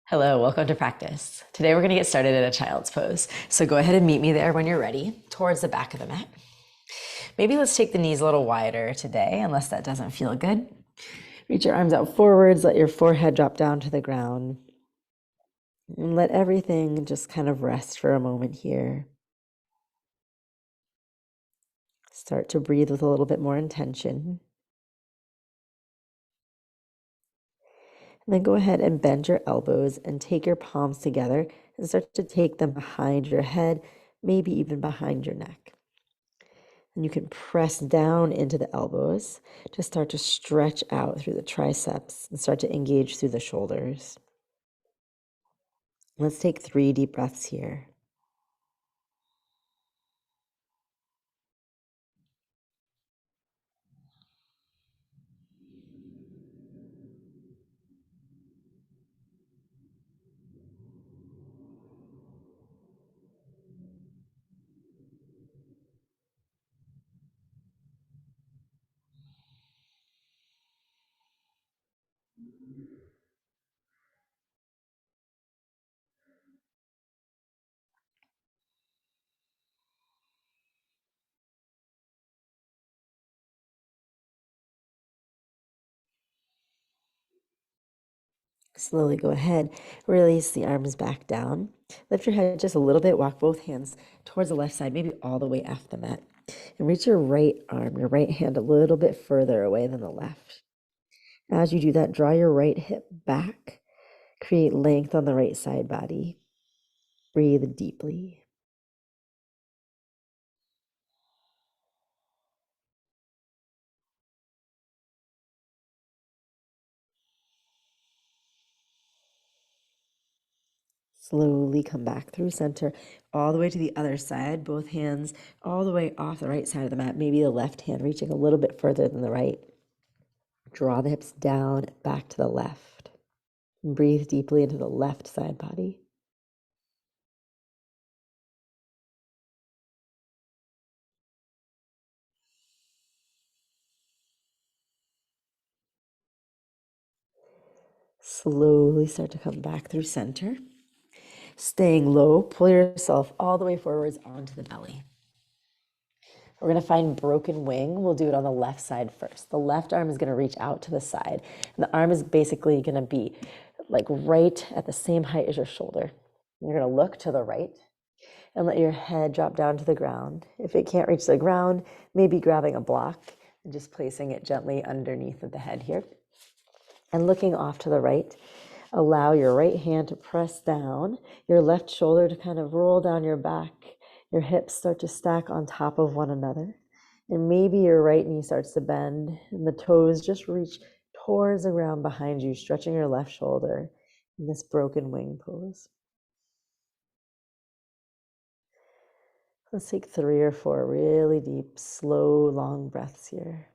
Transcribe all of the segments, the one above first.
Hello, welcome to practice. Today we're going to get started at a child's pose. So go ahead and meet me there when you're ready, towards the back of the mat. Maybe let's take the knees a little wider today, unless that doesn't feel good. Reach your arms out forwards, let your forehead drop down to the ground. And let everything just kind of rest for a moment here. Start to breathe with a little bit more intention. And then go ahead and bend your elbows and take your palms together and start to take them behind your head, maybe even behind your neck. And you can press down into the elbows to start to stretch out through the triceps and start to engage through the shoulders. Let's take 3 deep breaths here. Slowly go ahead, release the arms back down. Lift your head just a little bit, walk both hands towards the left side, maybe all the way off the mat. And reach your right arm, your right hand a little bit further away than the left. As you do that, draw your right hip back. Create length on the right side body. Breathe deeply. Slowly come back through center, all the way to the other side, both hands all the way off the right side of the mat, maybe the left hand reaching a little bit further than the right. Draw the hips down, back to the left. And breathe deeply into the left side body. Slowly start to come back through center. Staying low, pull yourself all the way forwards onto the belly. We're going to find broken wing. We'll do it on the left side first. The left arm is going to reach out to the side. And the arm is basically going to be like right at the same height as your shoulder. You're going to look to the right and let your head drop down to the ground. If it can't reach the ground, maybe grabbing a block and just placing it gently underneath of the head here. And looking off to the right, allow your right hand to press down, your left shoulder to kind of roll down your back. Your hips start to stack on top of one another. And maybe your right knee starts to bend and the toes just reach towards the ground behind you, stretching your left shoulder in this broken wing pose. Let's take 3 or 4 really deep, slow, long breaths here.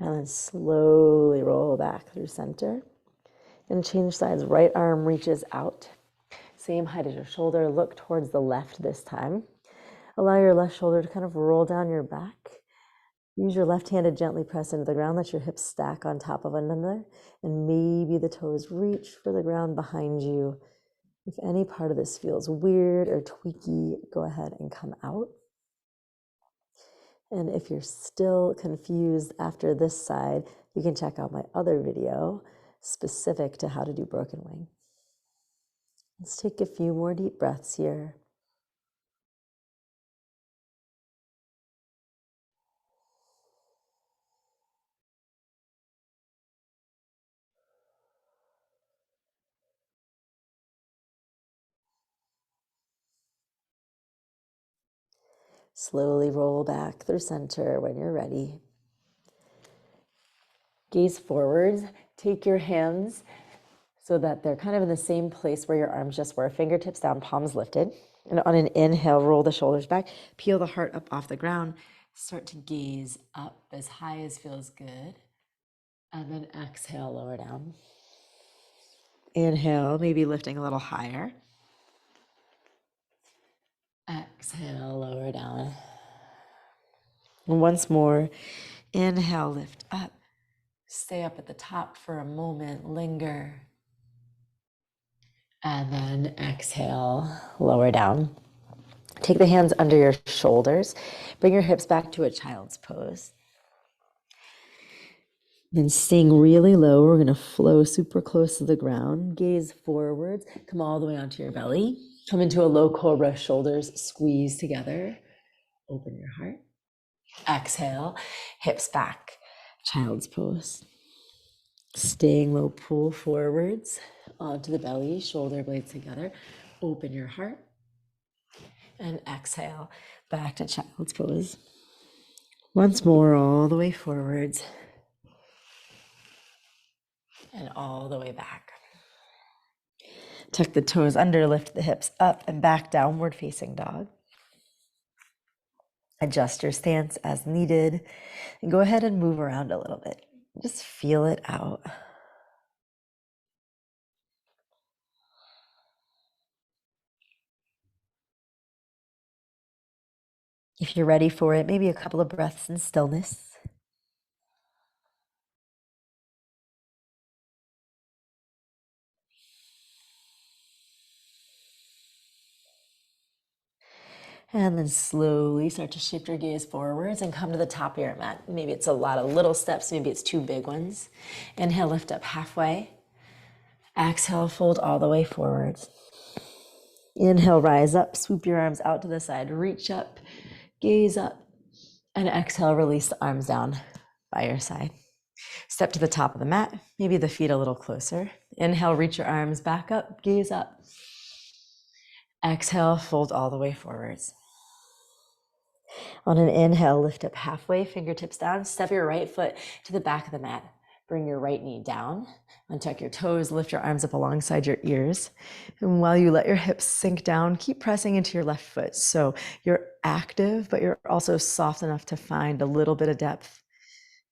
And then slowly roll back through center. And change sides. Right arm reaches out. Same height as your shoulder. Look towards the left this time. Allow your left shoulder to kind of roll down your back. Use your left hand to gently press into the ground. Let your hips stack on top of one another. And maybe the toes reach for the ground behind you. If any part of this feels weird or tweaky, go ahead and come out. And if you're still confused after this side, you can check out my other video specific to how to do broken wing. Let's take a few more deep breaths here. Slowly roll back through center when you're ready. Gaze forwards. Take your hands so that they're kind of in the same place where your arms just were. Fingertips down, palms lifted. And on an inhale, roll the shoulders back, peel the heart up off the ground, start to gaze up as high as feels good. And then exhale, lower down. Inhale, maybe lifting a little higher. Exhale, lower down. And once more, inhale, lift up. Stay up at the top for a moment, linger. And then exhale, lower down. Take the hands under your shoulders. Bring your hips back to a child's pose. Then staying really low, we're going to flow super close to the ground. Gaze forwards. Come all the way onto your belly. Come into a low cobra, shoulders squeeze together. Open your heart. Exhale, hips back, child's pose. Staying low, pull forwards onto the belly, shoulder blades together. Open your heart. And exhale, back to child's pose. Once more, all the way forwards. And all the way back. Tuck the toes under, lift the hips up and back, downward facing dog. Adjust your stance as needed. And go ahead and move around a little bit. Just feel it out. If you're ready for it, maybe a couple of breaths in stillness. And then slowly start to shift your gaze forwards and come to the top of your mat. Maybe it's a lot of little steps, maybe it's two big ones. Inhale, lift up halfway. Exhale, fold all the way forwards. Inhale, rise up, swoop your arms out to the side, reach up, gaze up, and exhale, release the arms down by your side. Step to the top of the mat, maybe the feet a little closer. Inhale, reach your arms back up, gaze up. Exhale, fold all the way forwards. On an inhale, lift up halfway, fingertips down, step your right foot to the back of the mat. Bring your right knee down, untuck your toes, lift your arms up alongside your ears. And while you let your hips sink down, keep pressing into your left foot. So you're active, but you're also soft enough to find a little bit of depth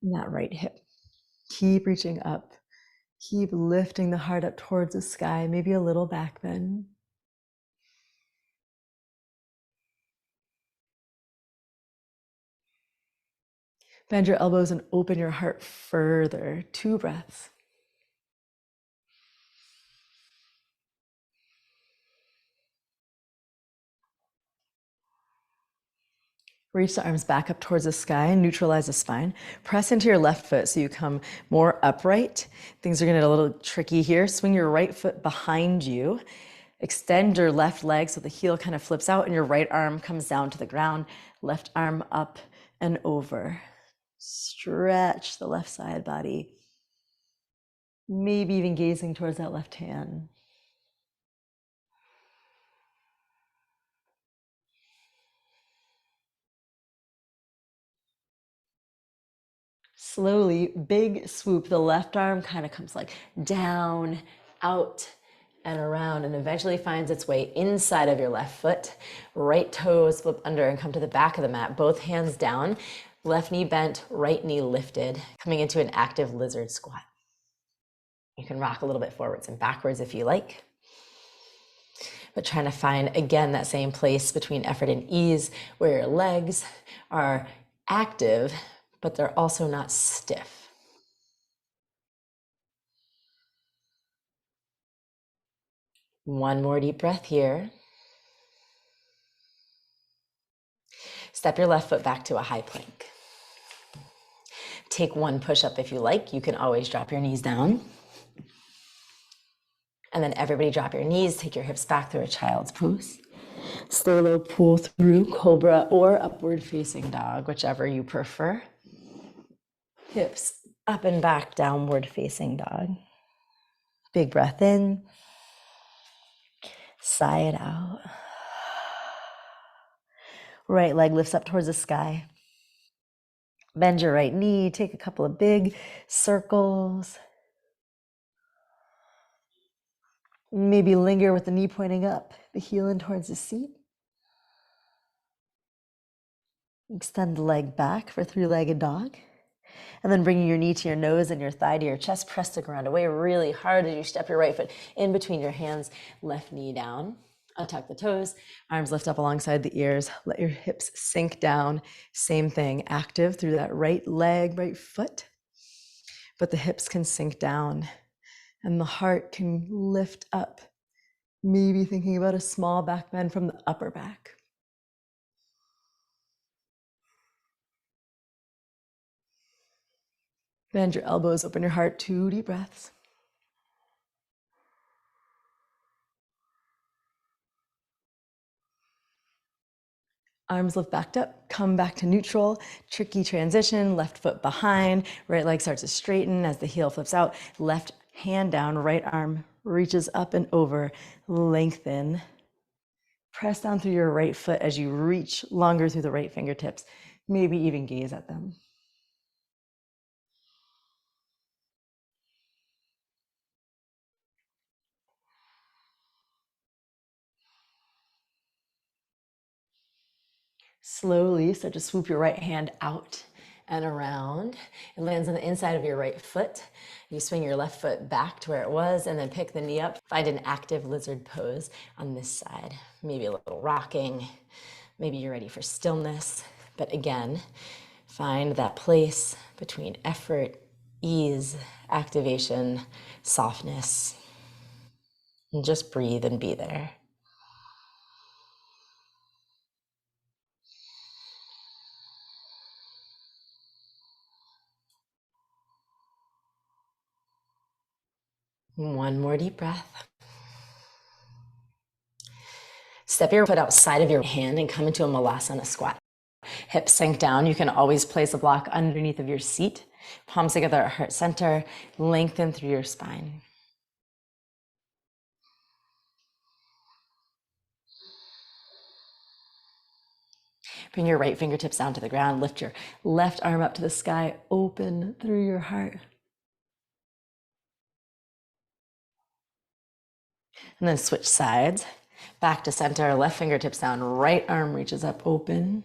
in that right hip. Keep reaching up. Keep lifting the heart up towards the sky, maybe a little back bend. Bend your elbows and open your heart further. 2 breaths. Reach the arms back up towards the sky and neutralize the spine. Press into your left foot so you come more upright. Things are going to get a little tricky here. Swing your right foot behind you. Extend your left leg so the heel kind of flips out and your right arm comes down to the ground. Left arm up and over. Stretch the left side body. Maybe even gazing towards that left hand. Slowly, big swoop. The left arm kind of comes like down, out, and around, and eventually finds its way inside of your left foot. Right toes flip under and come to the back of the mat. Both hands down, left knee bent, right knee lifted, coming into an active lizard squat. You can rock a little bit forwards and backwards if you like. But trying to find, again, that same place between effort and ease where your legs are active, but they're also not stiff. One more deep breath here. Step your left foot back to a high plank. Take one push-up if you like. You can always drop your knees down. And then everybody drop your knees, take your hips back through a child's pose. Stay low, pull through cobra or upward facing dog, whichever you prefer. Hips up and back, downward facing dog. Big breath in. Sigh it out. Right leg lifts up towards the sky. Bend your right knee, take a couple of big circles. Maybe linger with the knee pointing up, the heel in towards the seat. Extend the leg back for three-legged dog. And then bringing your knee to your nose and your thigh to your chest, press the ground away really hard as you step your right foot in between your hands, left knee down. Untuck the toes, arms lift up alongside the ears. Let your hips sink down. Same thing, active through that right leg, right foot. But the hips can sink down and the heart can lift up. Maybe thinking about a small back bend from the upper back. Bend your elbows, open your heart, 2 deep breaths. Arms lift back up, come back to neutral, tricky transition, left foot behind, right leg starts to straighten as the heel flips out, left hand down, right arm reaches up and over, lengthen. Press down through your right foot as you reach longer through the right fingertips, maybe even gaze at them. Slowly start to swoop your right hand out and around. It lands on the inside of your right foot. You swing your left foot back to where it was and then pick the knee up. Find an active lizard pose on this side. Maybe a little rocking. Maybe you're ready for stillness. But again, find that place between effort, ease, activation, softness. And just breathe and be there. One more deep breath. Step your foot outside of your hand and come into a Malasana squat. Hips sink down. You can always place a block underneath of your seat. Palms together at heart center. Lengthen through your spine. Bring your right fingertips down to the ground. Lift your left arm up to the sky. Open through your heart. And then switch sides. Back to center. Left fingertips down. Right arm reaches up. Open.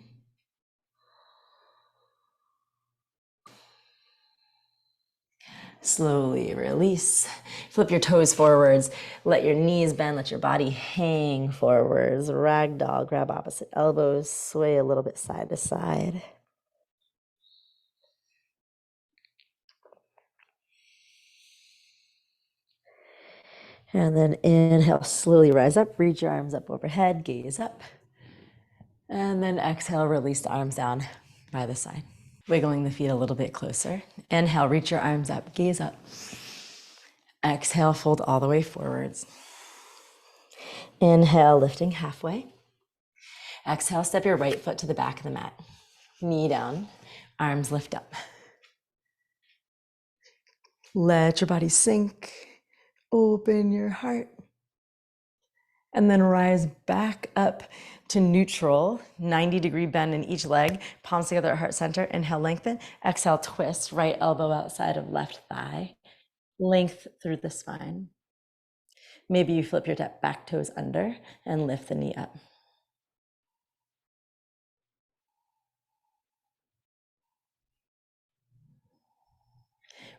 Slowly release. Flip your toes forwards. Let your knees bend. Let your body hang forwards. Ragdoll. Grab opposite elbows. Sway a little bit side to side. And then inhale, slowly rise up. Reach your arms up overhead. Gaze up. And then exhale, release the arms down by the side. Wiggling the feet a little bit closer. Inhale, reach your arms up. Gaze up. Exhale, fold all the way forwards. Inhale, lifting halfway. Exhale, step your right foot to the back of the mat. Knee down, arms lift up. Let your body sink. Open your heart. And then rise back up to neutral, 90-degree bend in each leg. Palms together at heart center. Inhale, lengthen. Exhale, twist. Right elbow outside of left thigh. Length through the spine. Maybe you flip your back toes under and lift the knee up.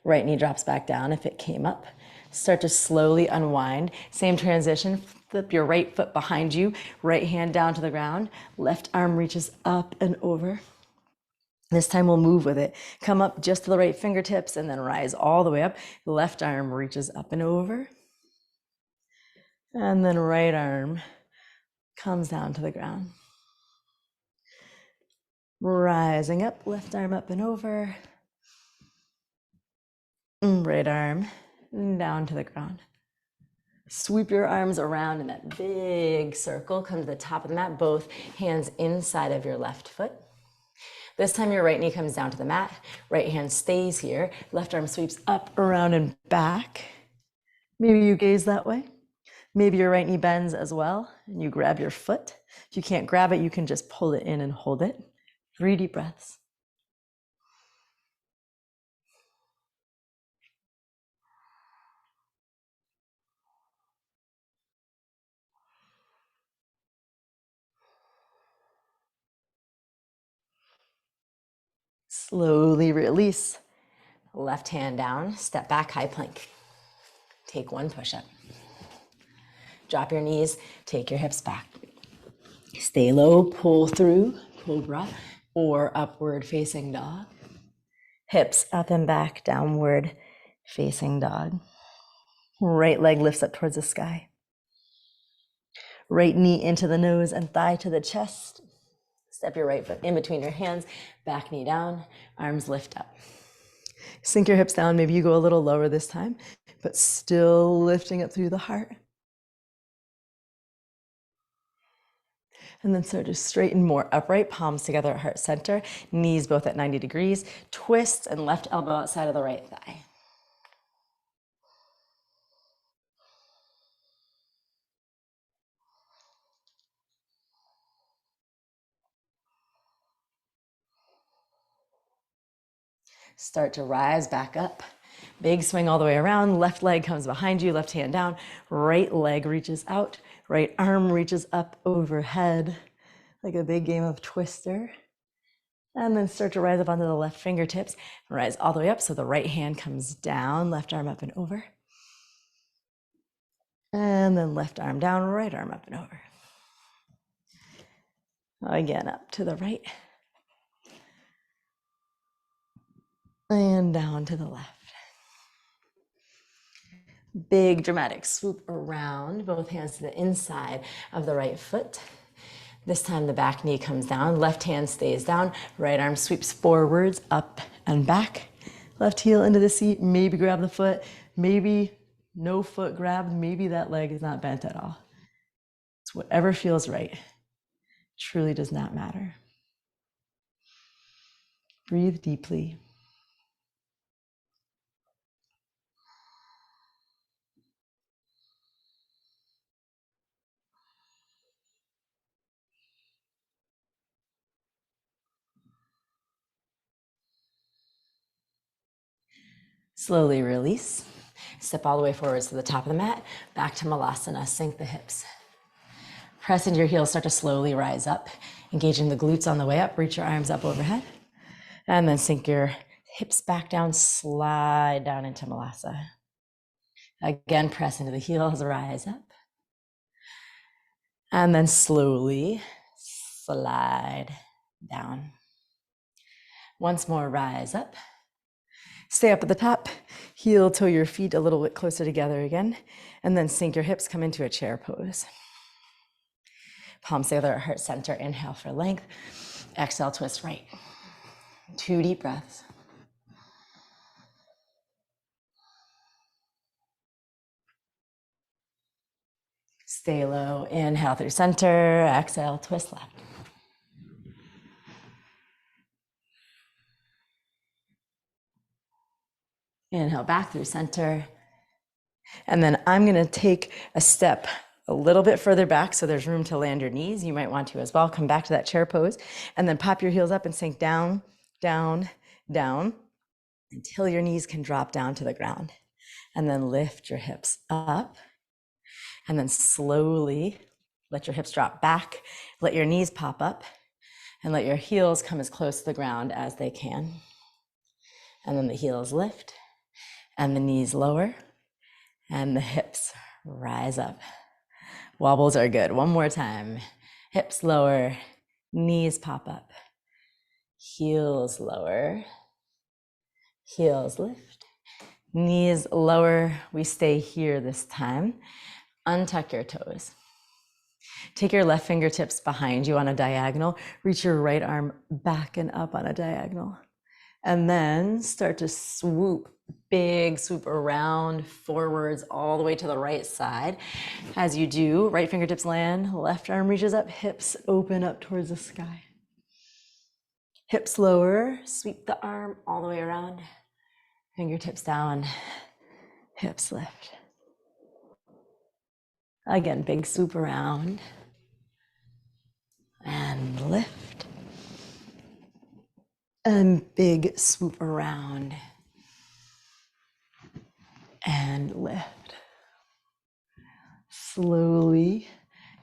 Right knee drops back down if it came up. Start to slowly unwind. Same transition, flip your right foot behind you, right hand down to the ground, left arm reaches up and over. This time we'll move with it. Come up just to the right fingertips and then rise all the way up. Left arm reaches up and over. And then right arm comes down to the ground. Rising up, left arm up and over. Right arm down to the ground. Sweep your arms around in that big circle. Come to the top of the mat, both hands inside of your left foot. This time your right knee comes down to the mat. Right hand stays here. Left arm sweeps up, around, and back. Maybe you gaze that way. Maybe your right knee bends as well, and you grab your foot. If you can't grab it, you can just pull it in and hold it. 3 deep breaths. Slowly release. Left hand down, step back, high plank. Take one push-up. Drop your knees, take your hips back. Stay low, pull through, cobra, or upward facing dog. Hips up and back, downward facing dog. Right leg lifts up towards the sky. Right knee into the nose and thigh to the chest. Step your right foot in between your hands, back knee down, arms lift up. Sink your hips down, maybe you go a little lower this time, but still lifting up through the heart. And then start to straighten more upright, palms together at heart center, knees both at 90 degrees, twist and left elbow outside of the right thigh. Start to rise back up. Big swing all the way around. Left leg comes behind you, left hand down. Right leg reaches out. Right arm reaches up overhead like a big game of Twister. And then start to rise up onto the left fingertips. Rise all the way up so the right hand comes down, left arm up and over. And then left arm down, right arm up and over. Again, up to the right. And down to the left. Big dramatic swoop around, both hands to the inside of the right foot. This time the back knee comes down, left hand stays down, right arm sweeps forwards, up and back. Left heel into the seat, maybe grab the foot, maybe no foot grabbed, maybe that leg is not bent at all. It's whatever feels right. Truly does not matter. Breathe deeply. Slowly release. Step all the way forwards to the top of the mat, back to Malasana, sink the hips. Press into your heels, start to slowly rise up, engaging the glutes on the way up, reach your arms up overhead, and then sink your hips back down, slide down into Malasana. Again, press into the heels, rise up, and then slowly slide down. Once more, rise up. Stay up at the top, heel toe your feet a little bit closer together again, and then sink your hips, come into a chair pose. Palms together at heart center, inhale for length, exhale, twist right. 2 deep breaths. Stay low, inhale through center, exhale, twist left. Inhale back through center. And then I'm gonna take a step a little bit further back so there's room to land your knees. You might want to as well. Come back to that chair pose and then pop your heels up and sink down, down, down until your knees can drop down to the ground. And then lift your hips up and then slowly let your hips drop back. Let your knees pop up and let your heels come as close to the ground as they can. And then the heels lift and the knees lower and the hips rise up. Wobbles are good. One more time. Hips lower, knees pop up. Heels lower, heels lift. Knees lower, we stay here this time. Untuck your toes. Take your left fingertips behind you on a diagonal. Reach your right arm back and up on a diagonal. And then start to swoop, big swoop around, forwards, all the way to the right side. As you do, right fingertips land, left arm reaches up, hips open up towards the sky. Hips lower, sweep the arm all the way around. Fingertips down, hips lift. Again, big swoop around and lift. And big swoop around and lift. Slowly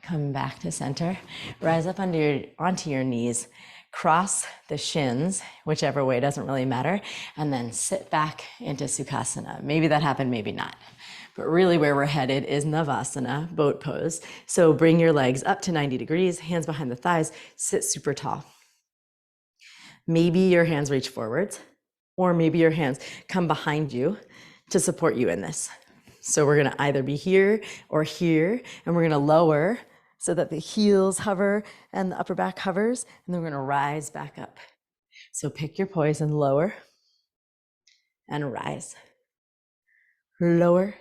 come back to center. Rise up onto your knees. Cross the shins, whichever way, doesn't really matter, and then sit back into Sukhasana. Maybe that happened, maybe not. But really where we're headed is Navasana, boat pose. So bring your legs up to 90 degrees, hands behind the thighs, sit super tall. Maybe your hands reach forwards, or maybe your hands come behind you to support you in this. So we're gonna either be here or here, and we're gonna lower so that the heels hover and the upper back hovers, and then we're gonna rise back up. So pick your poise and lower and rise. Lower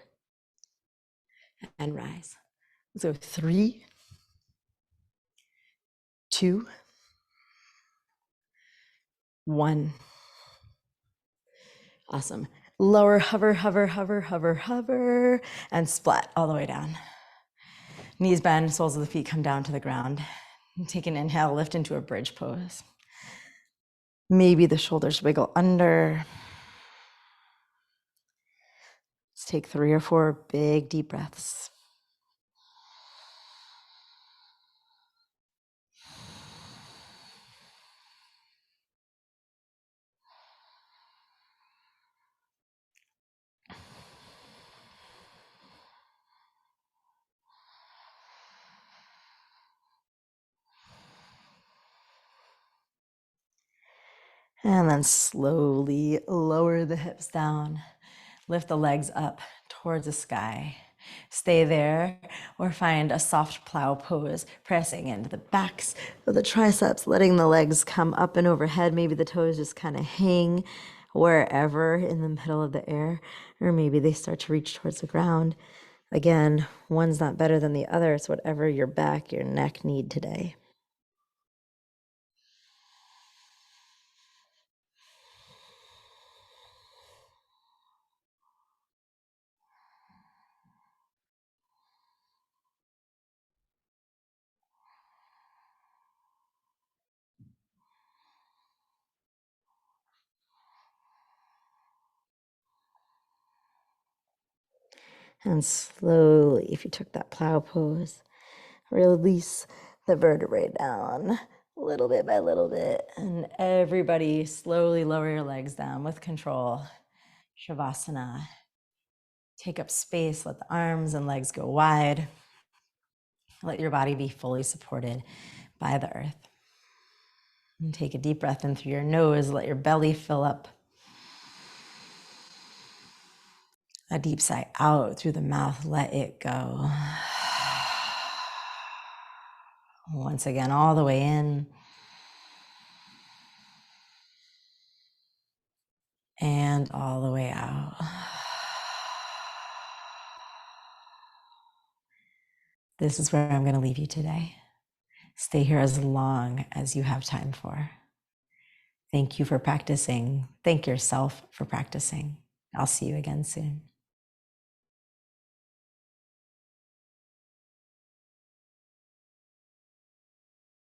and rise. So 3, 2, 1. Awesome. Lower, hover, hover, hover, hover, hover, and splat all the way down. Knees bend, soles of the feet come down to the ground. Take an inhale, lift into a bridge pose. Maybe the shoulders wiggle under. Let's take 3 or 4 big deep breaths. And then slowly lower the hips down. Lift the legs up towards the sky. Stay there or find a soft plow pose, pressing into the backs of the triceps, letting the legs come up and overhead. Maybe the toes just kind of hang wherever in the middle of the air, or maybe they start to reach towards the ground. Again, one's not better than the other. It's whatever your back, your neck need today. And slowly, if you took that plow pose, release the vertebrae down little bit by little bit. And everybody slowly lower your legs down with control. Shavasana. Take up space, let the arms and legs go wide. Let your body be fully supported by the earth. And take a deep breath in through your nose, let your belly fill up. A deep sigh out through the mouth, let it go. Once again, all the way in. And all the way out. This is where I'm going to leave you today. Stay here as long as you have time for. Thank you for practicing. Thank yourself for practicing. I'll see you again soon.